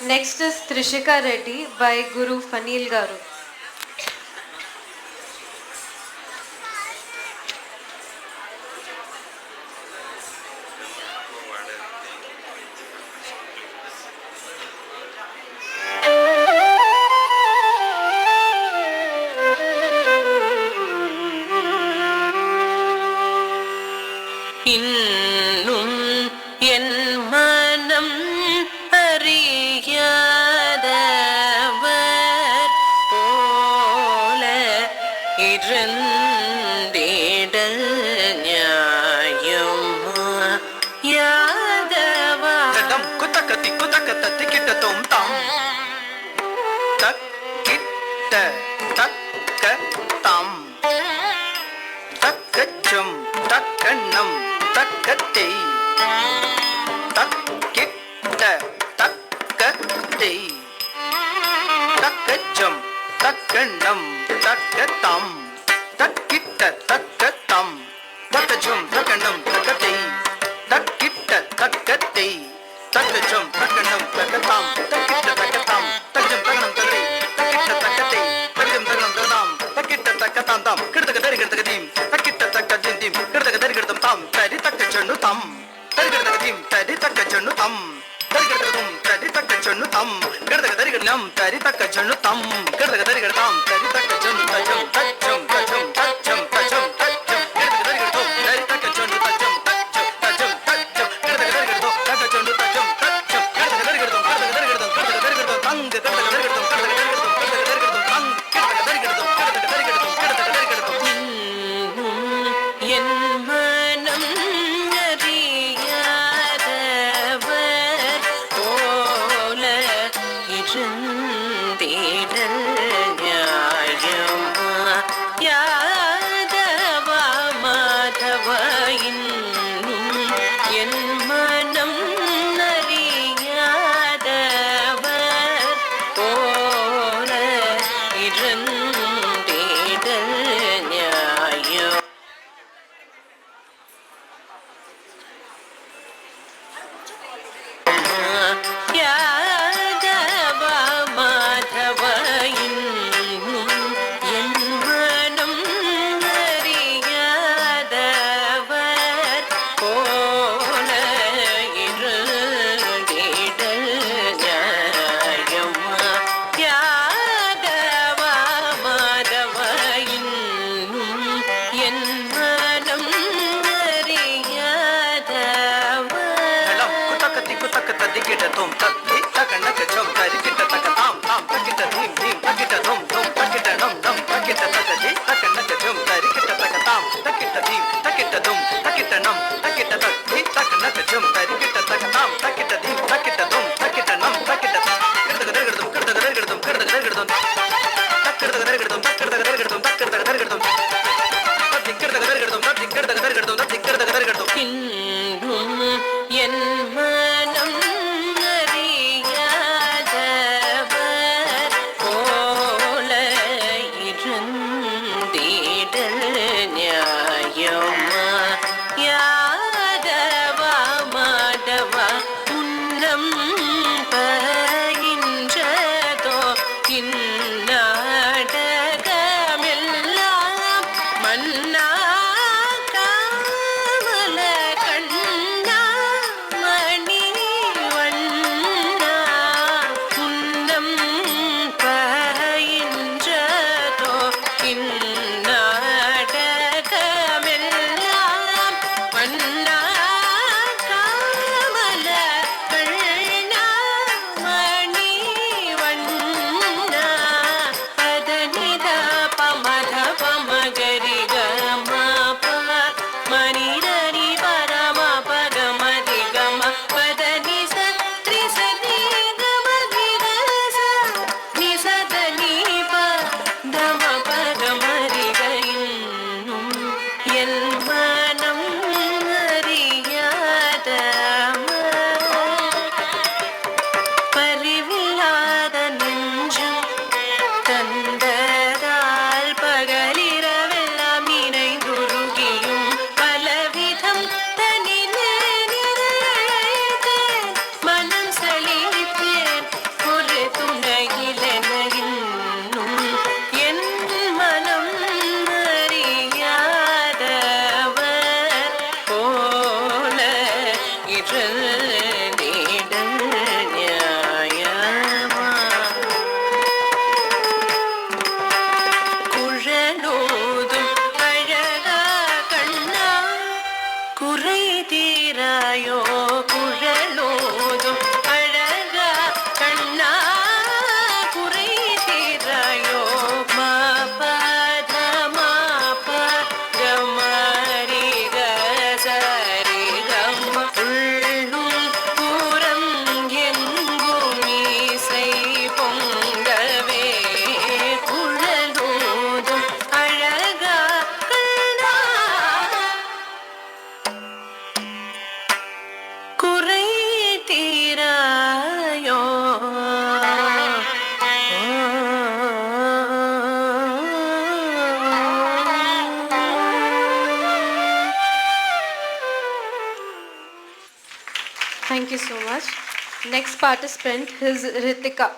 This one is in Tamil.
Next is Trishika Reddy by Guru Fanil Garu. இன்னும் என் மனம் அறியாதவர் போல இருந்திட நியாயமா யாதவா குத்தக்கத்தி குத்தக்கத்தி கிட்டத்தும் தாம் தக்கிட்ட தக்க தாம் தக்கச்சும் தக்கண்ணம் தக்கத்தை தக்கிட்ட தக்கத்தை தக்கச்சும் தக்கண்ணம் தக்கத்தாம் தக்கிட்ட தக்கத்தாம் தக்கச்சும் தக்கண்ணம் தக்கத்தை தக்கிட்ட தக்கத்தை தக்கச்சும் தக்கண்ணம் தக்கத்தாம் தக்கிட்ட தக்கத்தாம் தக்கச்சும் தக்கணம் தக்கத்தை தக்கிட்ட தக்கத்தை தக்கச்சும் தக்கணம் தக்கதாம் தக்கிட்ட தக்கத்தாம் தாம் கிடத்தக்க தரி கிடத்தக்க தீம் தக்கிட்ட தக்க தீம் கிடத்தக்க தரி கிடத்தம் தாம் தரி தக்க சொன்னு தாம் தரி கிடத்தக்க தீம் தரி தக்க சொன்னு தாம் தரி கிடத்ததும் தரி தக்க சொன்னு தாம் கிடத்தக்க தரி கிடனம் தரி தக்க சொன்னு தாம் கிடத்தக்க தரி கிடதாம் தரி தக்க சொன்னு தச்சம் தச்சம் தச்சம் தச்சம் தச்சம் தச்சம் கிடத்தக்க தரி கிடதோம் தரி தக்க சொன்னு தச்சம் தச்சம் தச்சம் தச்சம் கிடத்தக்க தரி கிடதோம் தக்க சொன்னு தச்சம் தச்சம் கிடத்தக்க தரி கிடதோம் கிடத்தக்க தரி கிடதோம் கிடத்தக்க தரி கிடதோம் தங்க கிடத்தக்க தரி கிடதோம் கிடத்தக்க தரி கிடதோம் கிடத்தக்க தரி கிடதோம் தங்க கிடத்தக்க தரி கிடதோம் கிடத்தக்க தரி கிடதோம் கிடத்தக்க தரி கிடதோம் என் மனம் அறியாதவர் போல இருந்திட நியாயமா யாதவா மாதவ இன்னும் என் மனம் அறியாதவர் போல இருந்திட நியாயம் Yadava Madhava Thank you so much. Next participant is Ritika.